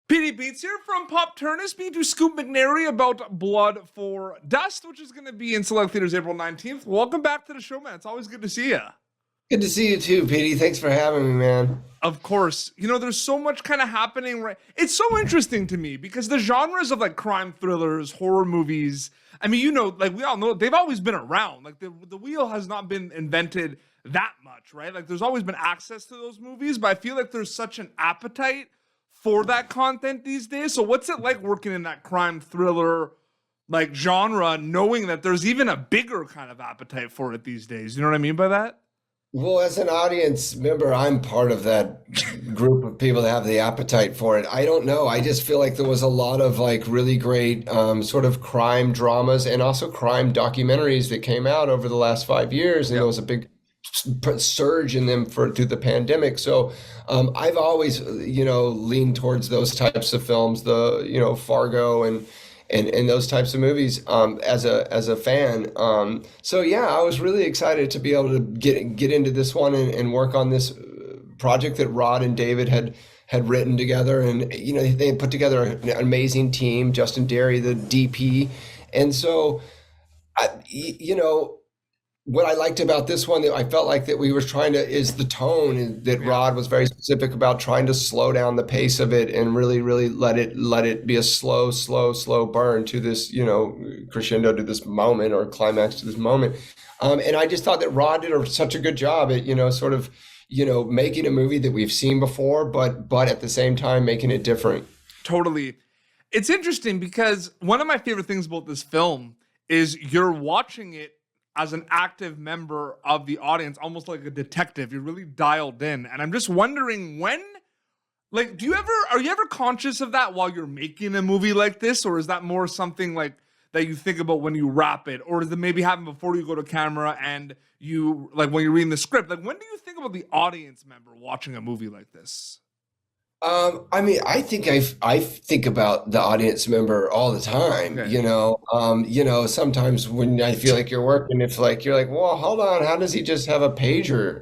PD Beats here from Pop Turner, speaking to Scoop McNairy about Blood for Dust, which is going to be in select theaters April 19th. Welcome back to the show, man. It's always good to see you. Good to see you too, PD. Thanks for having me, man. Of course. You know, there's so much kind of happening. Right? It's so interesting to me because the genres of like crime thrillers, horror movies, I mean, you know, like we all know, they've always been around. Like the wheel has not been invented that much, right? Like there's always been access to those movies, but I feel like there's such an appetite for that content these days. So what's it like working in that crime thriller like genre, knowing that there's even a bigger kind of appetite for it these days? You know what I mean by that? Well, as an audience member, I'm part of that group of people that have the appetite for it. I don't know. I just feel like there was a lot of like really great sort of crime dramas and also crime documentaries that came out over the last 5 years. And there was a big surge in them through the pandemic. So I've always, leaned towards those types of films, the, Fargo and those types of movies as a fan. So yeah, I was really excited to be able to get into this one and work on this project that Rod and David had written together. And, they had put together an amazing team, Justin Derry, the DP. And so, what I liked about this one that I felt like that we were trying to is the tone, and that Rod was very specific about trying to slow down the pace of it and really, really let it be a slow burn to this, crescendo to this moment or climax to this moment. And I just thought that Rod did such a good job at, making a movie that we've seen before, but at the same time making it different. Totally. It's interesting because one of my favorite things about this film is you're watching it as an active member of the audience, almost like a detective. You're really dialed in. And I'm just wondering are you ever conscious of that while you're making a movie like this? Or is that more something like that you think about when you wrap it? Or does it maybe happen before you go to camera and you, like when you're reading the script? Like when do you think about the audience member watching a movie like this? I think I think about the audience member all the time, Okay. sometimes when I feel like you're working, it's like, you're like, well, hold on, how does he just have a pager?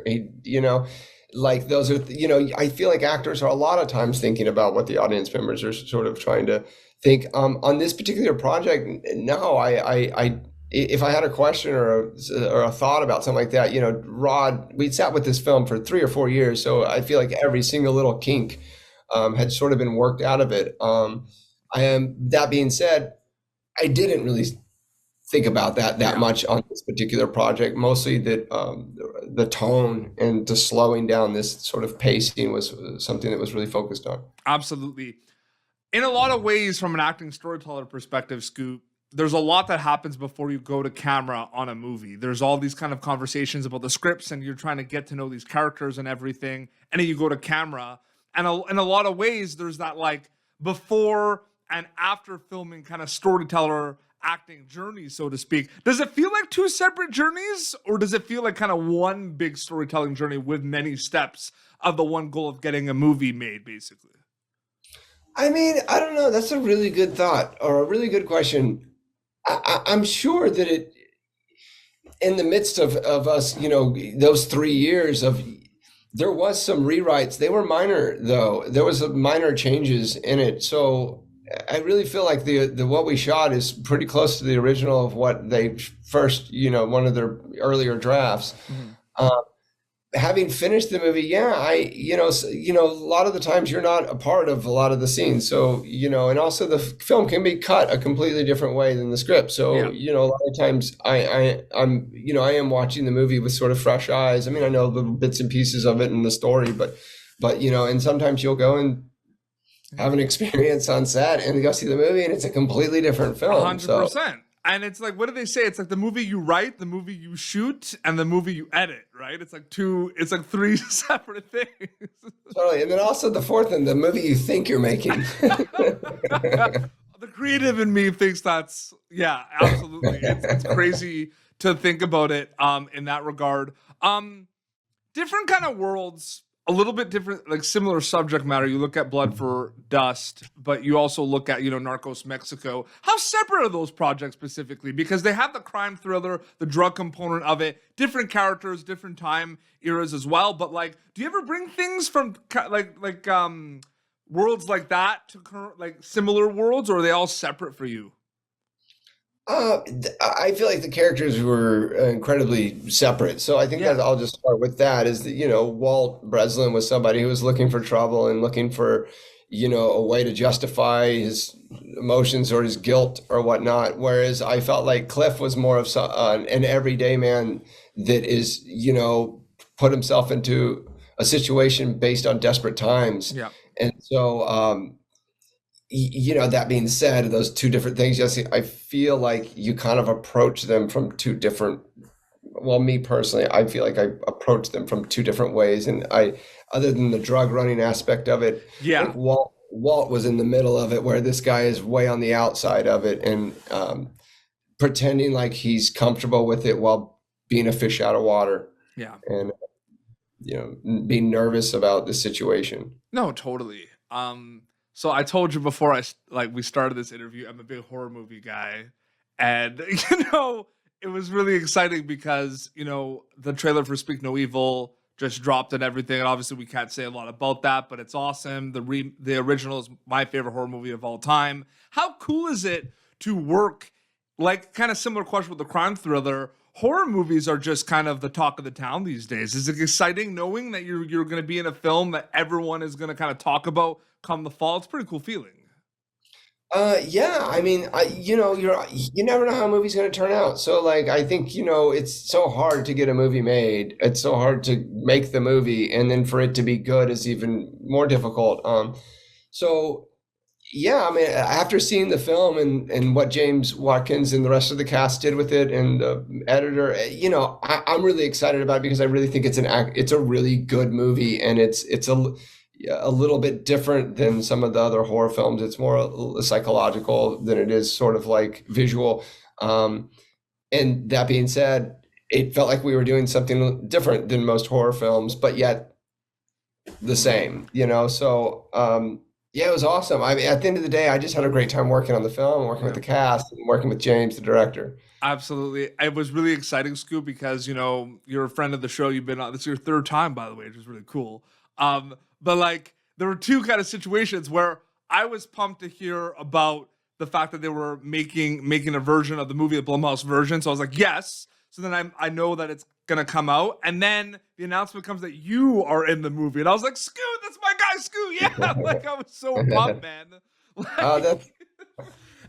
Like those are, I feel like actors are a lot of times thinking about what the audience members are sort of trying to think. On this particular project, no, I if I had a question or a thought about something like that, Rod, we'd sat with this film for 3 or 4 years. So I feel like every single little kink had sort of been worked out of it. That being said, I didn't really think about that much on this particular project. Mostly that the tone and the slowing down this sort of pacing was something that was really focused on. Absolutely. In a lot of ways, from an acting storyteller perspective, Scoop, there's a lot that happens before you go to camera on a movie. There's all these kind of conversations about the scripts and you're trying to get to know these characters and everything. And then you go to camera. And in a lot of ways, there's that like before and after filming kind of storyteller acting journey, so to speak. Does it feel like two separate journeys, or does it feel like kind of one big storytelling journey with many steps of the one goal of getting a movie made, basically? I mean, I don't know. That's a really good thought or a really good question. I'm sure that it, in the midst of us, those 3 years of, there was some rewrites. They were minor though. There was minor changes in it. So I really feel like the what we shot is pretty close to the original of what they first, one of their earlier drafts. Mm-hmm. Having finished the movie, a lot of the times you're not a part of a lot of the scenes. So, and also the film can be cut a completely different way than the script. So, a lot of times I am watching the movie with sort of fresh eyes. I mean, I know little bits and pieces of it in the story, but, and sometimes you'll go and have an experience on set and go see the movie and it's a completely different film. 100%. So. And it's like, what do they say? It's like the movie you write, the movie you shoot, and the movie you edit, right? It's like 3 separate things. Totally. And then also the fourth one, the movie you think you're making. The creative in me thinks that's, absolutely. It's crazy to think about it in that regard. Different kind of worlds. A little bit different, like similar subject matter. You look at Blood for Dust, but you also look at, Narcos Mexico. How separate are those projects specifically? Because they have the crime thriller, the drug component of it, different characters, different time eras as well. But like, do you ever bring things from worlds like that to current, like similar worlds, or are they all separate for you? I feel like the characters were incredibly separate. So I think Yeah. that I'll just start with that is that, Walt Breslin was somebody who was looking for trouble and looking for, a way to justify his emotions or his guilt or whatnot. Whereas I felt like Cliff was more of an everyday man that is, put himself into a situation based on desperate times. Yeah. And so, that being said, those two different things, Jesse, I feel like you kind of approach them from two different, well, me personally, I feel like I approach them from two different ways. And other than the drug running aspect of it, I Yeah. think Walt was in the middle of it, where this guy is way on the outside of it and pretending like he's comfortable with it while being a fish out of water Yeah. and, being nervous about the situation. No, totally. So I told you before we started this interview, I'm a big horror movie guy, and it was really exciting because the trailer for Speak No Evil just dropped and everything, and obviously we can't say a lot about that, but it's awesome. The original is my favorite horror movie of all time. How cool is it to work, like, kind of similar question with the crime thriller? Horror movies are just kind of the talk of the town these days. Is it exciting knowing that you're going to be in a film that everyone is going to kind of talk about come the fall? It's a pretty cool feeling. Yeah, I mean, you never know how a movie's going to turn out. So like, I think, it's so hard to get a movie made. It's so hard to make the movie, and then for it to be good is even more difficult. So yeah, I mean, after seeing the film and what James Watkins and the rest of the cast did with it, and the editor, I'm really excited about it because I really think it's a really good movie, and it's a little bit different than some of the other horror films. It's more psychological than it is sort of like visual. And that being said, it felt like we were doing something different than most horror films, but yet the same, So yeah, it was awesome. I mean, at the end of the day, I just had a great time working on the film, working with the cast, and working with James, the director. Absolutely. It was really exciting, Scoop, because, you're a friend of the show. You've been on, this is your third time, by the way, which is really cool. But like, there were two kind of situations where I was pumped to hear about the fact that they were making a version of the movie, the Blumhouse version. So I was like, yes. So then I know that it's gonna come out, and then the announcement comes that you are in the movie, and I was like, Scoot, that's my guy, Scoot. Yeah, like I was so pumped, man. Like, That's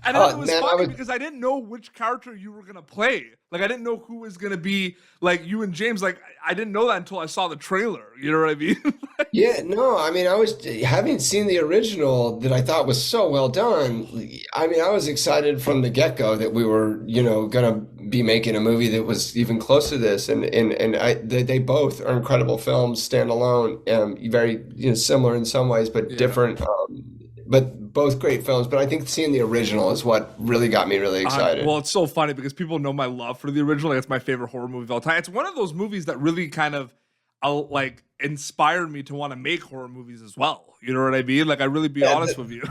and then it was man, funny because I didn't know which character you were gonna play. Like I didn't know who was gonna be like you and James. Like I didn't know that until I saw the trailer. You know what I mean? Yeah, no, I mean, I was having seen the original that I thought was so well done. I mean, I was excited from the get-go that we were, gonna be making a movie that was even close to this, and they both are incredible films, standalone, very similar in some ways, but different. But both great films. But I think seeing the original is what really got me really excited. Well, it's so funny because people know my love for the original. Like, it's my favorite horror movie of all time. It's one of those movies that really kind of like inspired me to want to make horror movies as well. You know what I mean? Like, I really be honest with you.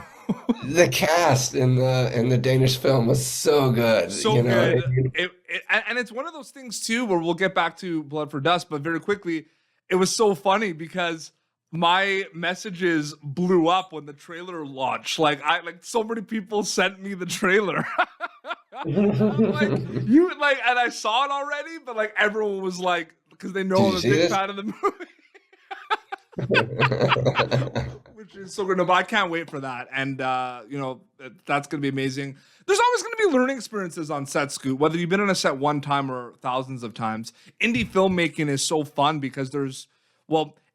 The cast in the Danish film was so good. So good. And it's one of those things too where we'll get back to Blood for Dust, but very quickly, it was so funny because my messages blew up when the trailer launched. Like so many people sent me the trailer. And I saw it already, but like everyone was like, because they know I'm a big fan of the movie. Which is so good. No, but I can't wait for that. And that's gonna be amazing. There's always gonna be learning experiences on set, Scoot, whether you've been on a set one time or thousands of times. Indie filmmaking is so fun because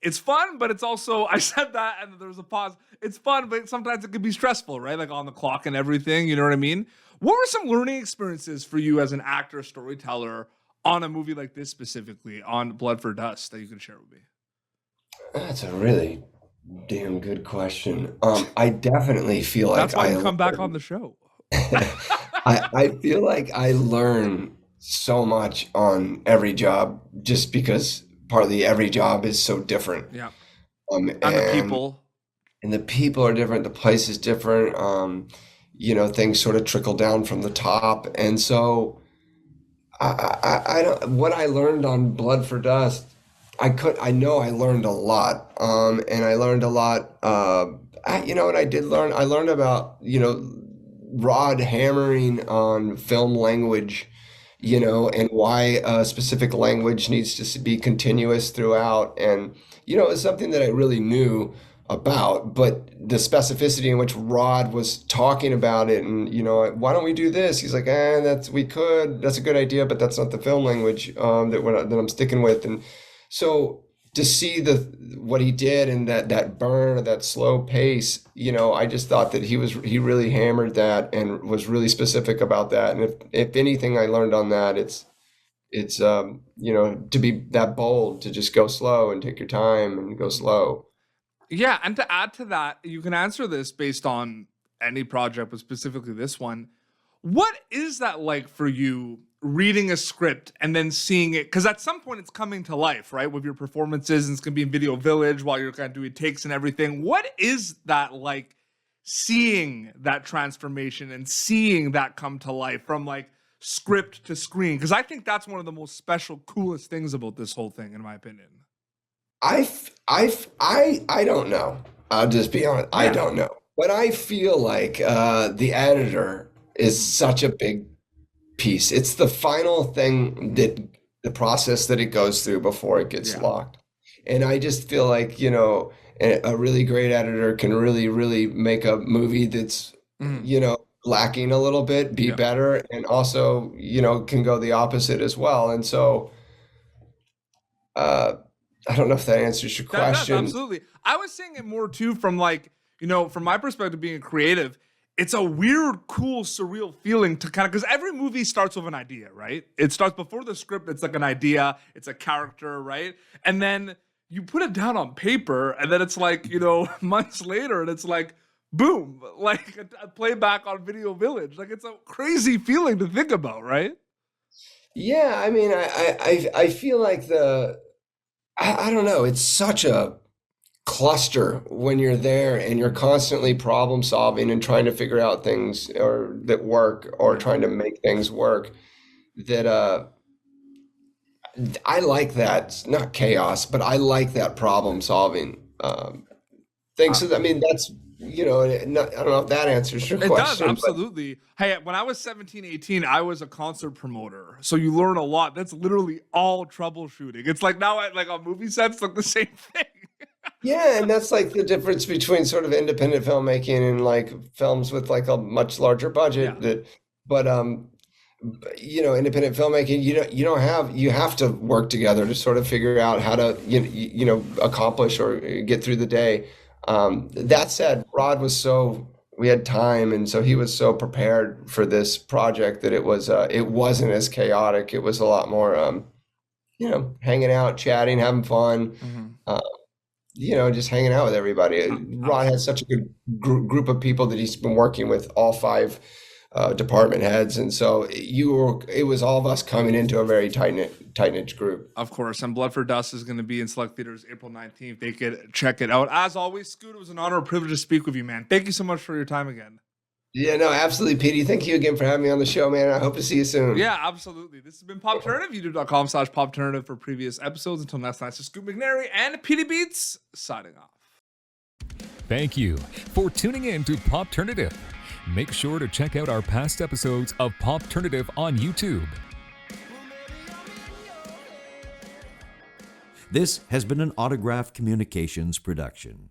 it's fun, but it's also, I said that and there was a pause. It's fun, but sometimes it can be stressful, right? Like on the clock and everything, you know what I mean? What were some learning experiences for you as an actor, storyteller on a movie like this specifically, on Blood for Dust, that you can share with me? That's a really damn good question. I definitely feel like that's why you come back on the show. I feel like I learn so much on every job just because partly every job is so different. Yeah. And the people. And the people are different. The place is different. Things sort of trickle down from the top. And so I don't, what I learned on Blood for Dust, I know I learned a lot. And I learned a lot what I did learn? I learned about, Rod hammering on film language, and why a specific language needs to be continuous throughout. And, it's something that I really knew about, but the specificity in which Rod was talking about it and, why don't we do this? He's like, that's a good idea, but that's not the film language that I'm sticking with. And so to see what he did and that burn or that slow pace, I just thought that he really hammered that and was really specific about that. And if anything I learned on that, it's to be that bold, to just go slow and take your time and go slow. Yeah, and to add to that, you can answer this based on any project, but specifically this one. What is that like for you, reading a script and then seeing it? Because at some point it's coming to life, right? With your performances, and it's going to be in Video Village while you're kind of doing takes and everything. What is that like, seeing that transformation and seeing that come to life from like script to screen? Because I think that's one of the most special, coolest things about this whole thing, in my opinion. I don't know. I'll just be honest. I don't know. But I feel like the editor is such a big piece. It's the final thing, that the process that it goes through before it gets locked. And I just feel like, a really great editor can really, really make a movie that's, lacking a little bit, be better, and also, can go the opposite as well. And so, I don't know if that answers your question. Absolutely. I was saying it more too from like, from my perspective being a creative, it's a weird, cool, surreal feeling to kind of, because every movie starts with an idea, right? It starts before the script. It's like an idea. It's a character, right? And then you put it down on paper, and then it's like, months later, and it's like, boom, like a playback on Video Village. Like, it's a crazy feeling to think about, right? Yeah, I mean, I feel like I don't know, it's such a cluster when you're there and you're constantly problem solving and trying to figure out things that work or trying to make things work, that I like that. It's not chaos, but I like that problem solving thing. So I mean, that's, I don't know if that answers your question. It does, absolutely. Hey, when I was 17, 18, I was a concert promoter. So you learn a lot. That's literally all troubleshooting. It's like now like on movie sets, like the same thing. Yeah, and that's like the difference between sort of independent filmmaking and like films with like a much larger budget. But independent filmmaking, you have to work together to sort of figure out how to accomplish or get through the day. That said, Rod we had time, and so he was so prepared for this project that it wasn't as chaotic. It was a lot more hanging out, chatting, having fun. Just hanging out with everybody. Rod has such a good group of people that he's been working with, all 5 department heads, and so it was all of us coming into a very tight-knit group. Of course, and Blood for Dust is going to be in select theaters April 19th. They could check it out. As always, Scoot, it was an honor and privilege to speak with you, man. Thank you so much for your time again. Yeah, no, absolutely, Petey. Thank you again for having me on the show, man. I hope to see you soon. Yeah, absolutely. This has been Popternative. YouTube.com/Popternative for previous episodes. Until next time, it's Scoot McNairy and Petey Beats signing off. Thank you for tuning in to Popternative. Make sure to check out our past episodes of Popternative on YouTube. This has been an Autograph Communications production.